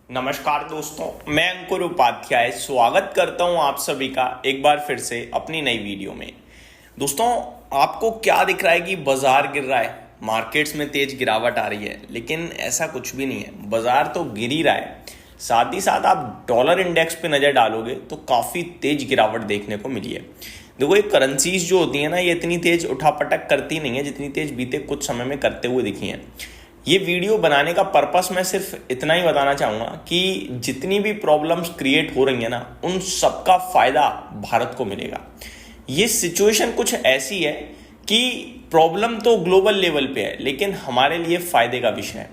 नमस्कार दोस्तों, मैं अंकुर उपाध्याय स्वागत करता हूं आप सभी का एक बार फिर से अपनी नई वीडियो में। दोस्तों, आपको क्या दिख रहा है कि बाजार गिर रहा है, मार्केट्स में तेज गिरावट आ रही है, लेकिन ऐसा कुछ भी नहीं है। बाजार तो गिर ही रहा है, साथ ही साथ आप डॉलर इंडेक्स पे नज़र डालोगे तो काफ़ी तेज गिरावट देखने को मिली है। देखो, ये करेंसीज जो होती है ना, ये इतनी तेज उठापटक करती नहीं है जितनी तेज बीते कुछ समय में करते हुए दिखी हैं। ये वीडियो बनाने का पर्पस मैं सिर्फ इतना ही बताना चाहूँगा कि जितनी भी प्रॉब्लम्स क्रिएट हो रही है ना, उन सबका फायदा भारत को मिलेगा। ये सिचुएशन कुछ ऐसी है कि प्रॉब्लम तो ग्लोबल लेवल पे है, लेकिन हमारे लिए फायदे का विषय है।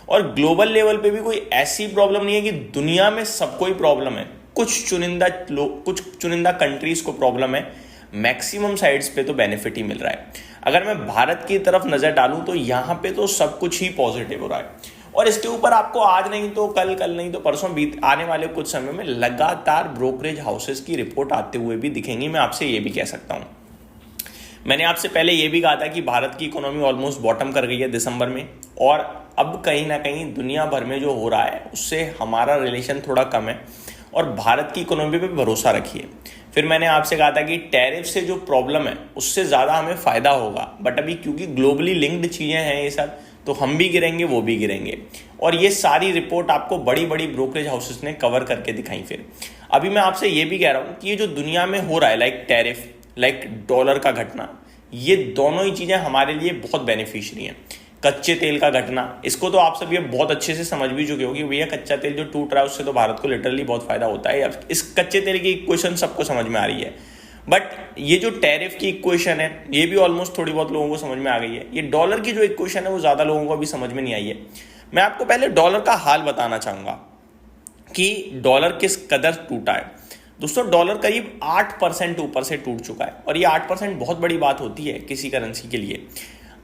और ग्लोबल लेवल पे भी कोई ऐसी प्रॉब्लम नहीं है कि दुनिया में सबको ही प्रॉब्लम है। कुछ चुनिंदा कंट्रीज को प्रॉब्लम है, मैक्सिमम साइड्स पे तो बेनिफिट ही मिल रहा है। अगर मैं भारत की तरफ नजर डालूं तो यहाँ पे तो सब कुछ ही पॉजिटिव हो रहा है, और इसके ऊपर आपको आज नहीं तो कल, कल नहीं तो परसों आने वाले कुछ समय में लगातार ब्रोकरेज हाउसेस की रिपोर्ट आते हुए भी दिखेंगी। मैं आपसे ये भी कह सकता हूँ, मैंने आपसे पहले ये भी कहा था कि भारत की इकोनॉमी ऑलमोस्ट बॉटम कर गई है दिसंबर में, और अब कहीं ना कहीं दुनिया भर में जो हो रहा है उससे हमारा रिलेशन थोड़ा कम है, और भारत की इकोनॉमी पे भरोसा रखिए। फिर मैंने आपसे कहा था कि टैरिफ से जो प्रॉब्लम है उससे ज़्यादा हमें फ़ायदा होगा, बट अभी क्योंकि ग्लोबली लिंक्ड चीज़ें हैं ये सब, तो हम भी गिरेंगे वो भी गिरेंगे। और ये सारी रिपोर्ट आपको बड़ी बड़ी ब्रोकरेज हाउसेस ने कवर करके दिखाई। फिर अभी मैं आपसे ये भी कह रहा हूँ कि ये जो दुनिया में हो रहा है, लाइक टैरिफ, लाइक डॉलर का घटना, ये दोनों ही चीज़ें हमारे लिए बहुत बेनिफिशियरी हैं। कच्चे तेल का घटना, इसको तो आप सब ये बहुत अच्छे से समझ भी चुके हो कि भैया कच्चा तेल जो टूट रहा है उससे तो भारत को लिटरली बहुत फायदा होता है। अब इस कच्चे तेल की इक्वेशन सबको समझ में आ रही है, बट ये जो टैरिफ की इक्वेशन है ये भी ऑलमोस्ट थोड़ी बहुत लोगों को समझ में आ गई है। ये डॉलर की जो इक्वेशन है वो ज़्यादा लोगों को अभी समझ में नहीं आई है। मैं आपको पहले डॉलर का हाल बताना चाहूँगा कि डॉलर किस कदर टूटा है। दोस्तों, डॉलर करीब 8% ऊपर से टूट चुका है, और ये 8% बहुत बड़ी बात होती है किसी करेंसी के लिए।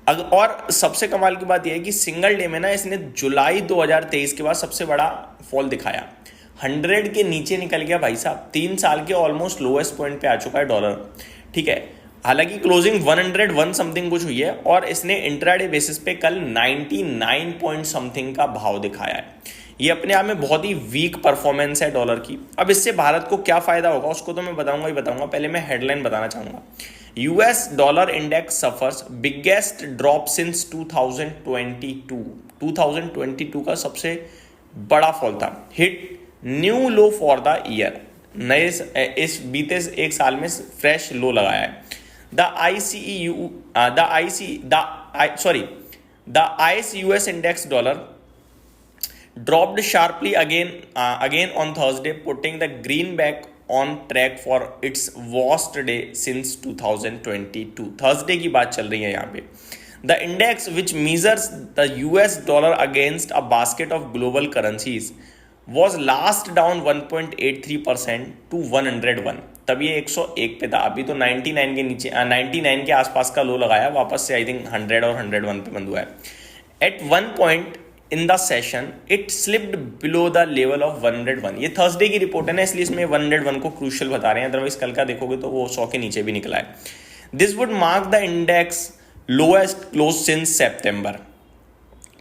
और सबसे कमाल की बात यह है कि सिंगल डे में ना इसने जुलाई 2023 के बाद सबसे बड़ा फॉल दिखाया, 100 के नीचे निकल गया भाई साहब। 3 साल के ऑलमोस्ट लोएस्ट पॉइंट पे आ चुका है डॉलर, ठीक है। हालांकि क्लोजिंग 101 समथिंग कुछ हुई है, और इसने इंट्राडे बेसिस पे कल 99 पॉइंट समथिंग का भाव दिखाया है। ये अपने आप में बहुत ही वीक परफॉर्मेंस है डॉलर की। अब इससे भारत को क्या फायदा होगा उसको तो मैं बताऊंगा ही बताऊंगा, पहले मैं हेडलाइन बताना चाहूंगा। US dollar index suffers biggest drop since 2022। 2022 का सबसे बड़ा फॉल था, hit new low for the year. नए इस बीते एक साल में फ्रेश लो लगाया है। The ICE US index dollar dropped sharply again on Thursday, putting the greenback on track for its worst day since 2022. Thursday की बात चल रही है यहाँ पे। The index, which measures the US dollar against a basket of global currencies, was last down 1.83% to 101। तब ये 101 पे था, अभी तो 99 के नीचे 99 के आसपास का लो लगाया, वापस से आई थिंक 100 और 101 पे बंद हुआ है। At one point in the session it slipped below the level of 101। ये थर्सडे की रिपोर्ट है ना, इसलिए इसमें 101 को क्रूशियल बता रहे हैं, अदरवाइज कल का देखोगे तो वो 100 के नीचे भी निकला है। This would mark the index lowest close since September.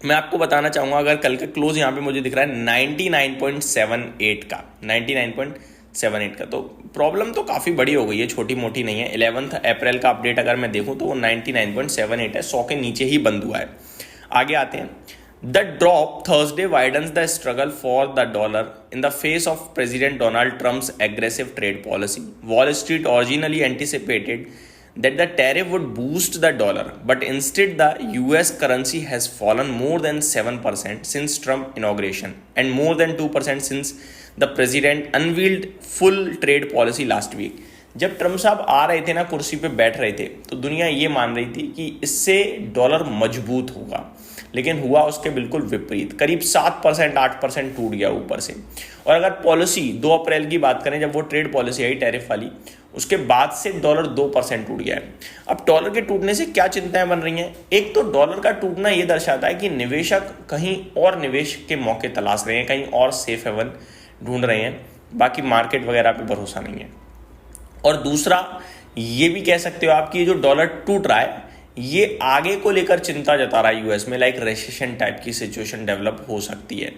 मैं आपको बताना चाहूंगा, अगर कल का क्लोज यहाँ पे मुझे दिख रहा है 99.78 का, 99.78 का, तो प्रॉब्लम तो काफ़ी बड़ी हो गई है, छोटी मोटी नहीं है। 11 अप्रैल का अपडेट अगर मैं देखूँ तो वो 99.78 है, 100 के नीचे ही बंद हुआ है। आगे आते हैं। The drop Thursday widens the struggle for the dollar in the face of President Donald Trump's aggressive trade policy. Wall Street originally anticipated that the tariff would boost the dollar, but instead the US currency has fallen more than 7% since Trump inauguration and more than 2% since the president unveiled full trade policy last week. जब Trump साहब आ रहे थे ना, कुर्सी पे बैठ रहे थे, तो दुनिया ये मान रही थी कि इससे डॉलर मजबूत होगा, लेकिन हुआ उसके बिल्कुल विपरीत। करीब 7% 8% टूट गया ऊपर से। और अगर पॉलिसी 2 अप्रैल की बात करें, जब वो ट्रेड पॉलिसी आई टैरिफ वाली, उसके बाद से डॉलर 2% टूट गया है। अब डॉलर के टूटने से क्या चिंताएं बन रही हैं? एक तो डॉलर का टूटना ये दर्शाता है कि निवेशक कहीं और निवेश के मौके तलाश रहे हैं, कहीं और सेफ हेवन ढूंढ रहे हैं, बाकी मार्केट वगैरह पे भरोसा नहीं है। और दूसरा ये भी कह सकते हो आप कि ये जो डॉलर टूट रहा है ये आगे को लेकर चिंता जता रहा है यूएस में, लाइक रेसेशन टाइप की सिचुएशन डेवलप हो सकती है।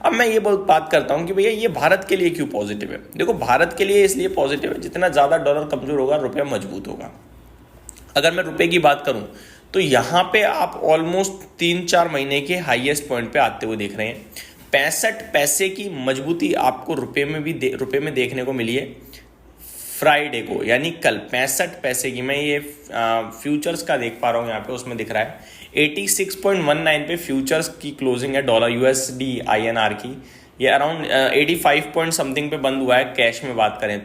अब मैं ये बहुत बात करता हूँ कि भैया ये भारत के लिए क्यों पॉजिटिव है। देखो, भारत के लिए इसलिए पॉजिटिव है, जितना ज़्यादा डॉलर कमज़ोर होगा रुपया मजबूत होगा। अगर मैं रुपए की बात करूँ तो यहाँ पे आप ऑलमोस्ट 3-4 महीने के हाईएस्ट पॉइंट पे आते हुए देख रहे हैं। 65 पैसे की मजबूती आपको रुपए में देखने को मिली है फ्राइडे को, यानी कल 65 पैसे की। मैं ये फ्यूचर्स का देख पा रहा हूँ यहाँ पे, उसमें दिख रहा है 86.19 पे फ्यूचर्स की क्लोजिंग है डॉलर यूएसडी INR की। ये अराउंड 85 पॉइंट समथिंग पे बंद हुआ है कैश में बात करें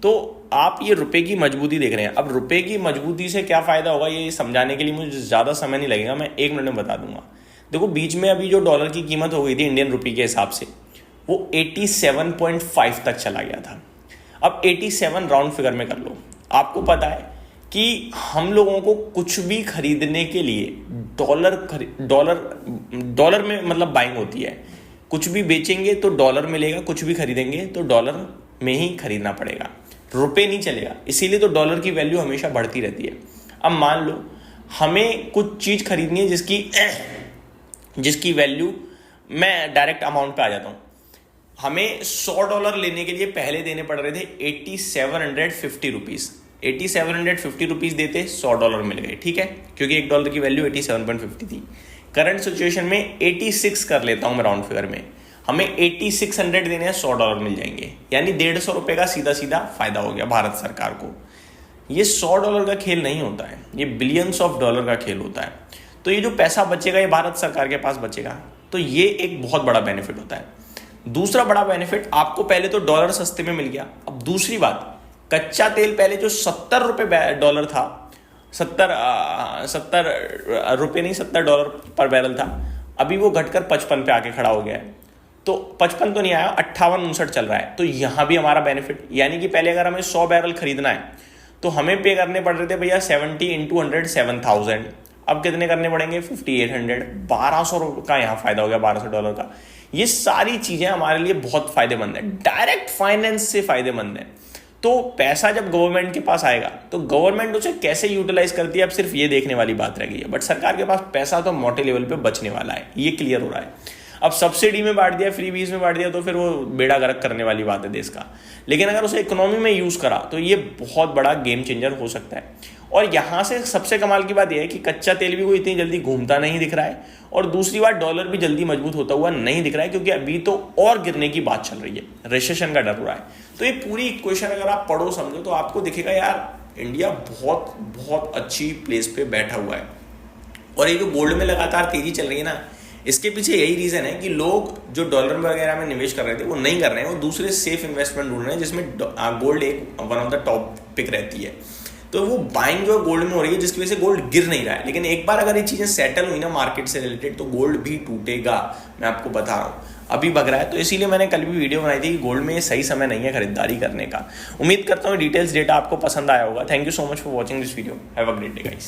तो आप ये रुपए की मजबूती देख रहे हैं। अब रुपए की मजबूती से क्या फ़ायदा होगा ये समझाने के लिए मुझे ज़्यादा समय नहीं लगेगा, मैं 1 मिनट में बता दूंगा। देखो, बीच में अभी जो डॉलर की कीमत हो गई थी इंडियन रुपये के हिसाब से, वो 87.5 तक चला गया था। अब 87 राउंड फिगर में कर लो। आपको पता है कि हम लोगों को कुछ भी खरीदने के लिए डॉलर में मतलब बाइंग होती है। कुछ भी बेचेंगे तो डॉलर मिलेगा, कुछ भी खरीदेंगे तो डॉलर में ही खरीदना पड़ेगा, रुपए नहीं चलेगा। इसीलिए तो डॉलर की वैल्यू हमेशा बढ़ती रहती है। अब मान लो हमें कुछ चीज़ खरीदनी है जिसकी वैल्यू, मैं डायरेक्ट अमाउंट पे आ जाता हूँ। हमें $100 लेने के लिए पहले देने पड़ रहे थे 8750 रुपीज़। 8750 रुपीज़ देते $100 मिल गए, ठीक है, क्योंकि $1 की वैल्यू 87.50 थी। करंट सिचुएशन में 86 कर लेता हूँ मैं राउंड फिगर में, हमें 8600 देने हैं, $100 मिल जाएंगे, यानी $150 का सीधा सीधा फायदा हो गया भारत सरकार को। ये $100 का खेल नहीं होता है, ये बिलियंस ऑफ डॉलर का खेल होता है। तो ये जो पैसा बचेगा ये भारत सरकार के पास बचेगा, तो ये एक बहुत बड़ा बेनिफिट होता है। दूसरा बड़ा बेनिफिट, आपको पहले तो डॉलर सस्ते में मिल गया। अब दूसरी बात, कच्चा तेल पहले जो $70 था, 70 रुपये नहीं, $70 पर बैरल था, अभी वो घटकर 55 पे आके खड़ा हो गया है। तो 55 तो नहीं आया, 58-59 चल रहा है। तो यहाँ भी हमारा बेनिफिट, यानी कि पहले अगर हमें 100 बैरल खरीदना है तो हमें पे करने पड़ रहे थे भैया 70 × 100 7,000। अब कितने करने पड़ेंगे? 5800। $1200 का यहाँ फायदा हो गया, $1200 का। ये सारी चीजें हमारे लिए बहुत फायदेमंद है, डायरेक्ट फाइनेंस से फायदेमंद है। तो पैसा जब गवर्नमेंट के पास आएगा तो गवर्नमेंट उसे कैसे यूटिलाइज करती है, अब सिर्फ ये देखने वाली बात रह गई है। बट सरकार के पास पैसा तो मोटे लेवल पे बचने वाला है, ये क्लियर हो रहा है। अब सब्सिडी में बांट दिया, फ्री बीज में बांट दिया, तो फिर वो बेड़ा गर्क करने वाली बात है देश का। लेकिन अगर उसे इकोनॉमी में यूज करा तो ये बहुत बड़ा गेम चेंजर हो सकता है। और यहाँ से सबसे कमाल की बात यह है कि कच्चा तेल भी कोई इतनी जल्दी घूमता नहीं दिख रहा है, और दूसरी बात डॉलर भी जल्दी मजबूत होता हुआ नहीं दिख रहा है, क्योंकि अभी तो और गिरने की बात चल रही है, रिसेशन का डर हो रहा है। तो ये पूरी इक्वेशन अगर आप पढ़ो समझो तो आपको दिखेगा यार इंडिया बहुत बहुत अच्छी प्लेस पे बैठा हुआ है। और ये जो गोल्ड में लगातार तेजी चल रही है ना, इसके पीछे यही रीजन है कि लोग जो डॉलर वगैरह में निवेश कर रहे थे वो नहीं कर रहे हैं, वो दूसरे सेफ इन्वेस्टमेंट ढूंढ रहे हैं जिसमें गोल्ड एक one of the top pick रहती है। तो वो बाइंग जो गोल्ड में हो रही है जिसकी वजह से गोल्ड गिर नहीं रहा है। लेकिन एक बार अगर ये चीजें सेटल हुई ना मार्केट से रिलेटेड तो गोल्ड भी टूटेगा, मैं आपको बता रहा हूँ। अभी भग रहा है, तो इसीलिए मैंने कल भी वीडियो बनाई थी कि गोल्ड में सही समय नहीं है खरीदारी करने का। उम्मीद करता हूँ डिटेल्स डेटा आपको पसंद आया होगा। Thank you so much for watching this video. Have a great day guys.